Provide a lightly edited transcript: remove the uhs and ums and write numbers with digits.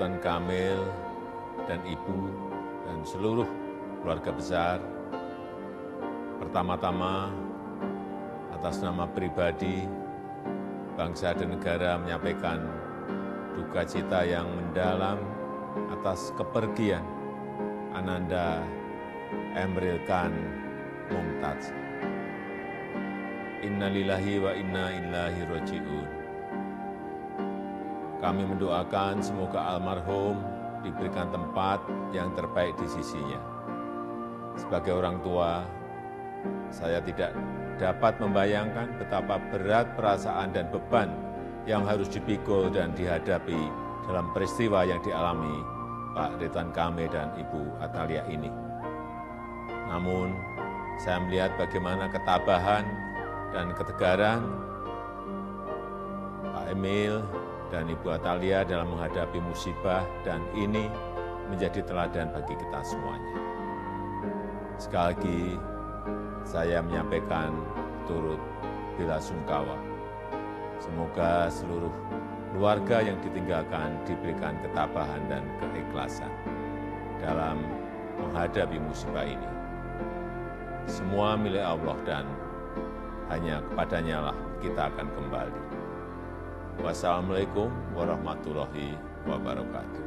Ridwan Kamil dan Ibu dan seluruh keluarga besar, pertama-tama atas nama pribadi, bangsa dan negara menyampaikan duka cita yang mendalam atas kepergian Ananda Emeril Khan Mumtaz. Innalillahi wa inna ilaihi raji'un. Kami mendoakan semoga almarhum diberikan tempat yang terbaik di sisinya. Sebagai orang tua, saya tidak dapat membayangkan betapa berat perasaan dan beban yang harus dipikul dan dihadapi dalam peristiwa yang dialami Pak Ridwan Kamil dan Ibu Atalia ini. Namun, saya melihat bagaimana ketabahan dan ketegaran Pak Emil dan Ibu Atalia dalam menghadapi musibah, dan ini menjadi teladan bagi kita semuanya. Sekali lagi, saya menyampaikan turut belasungkawa. Semoga seluruh keluarga yang ditinggalkan diberikan ketabahan dan keikhlasan dalam menghadapi musibah ini. Semua milik Allah dan hanya kepadanya lah kita akan kembali. Wassalamualaikum warahmatullahi wabarakatuh.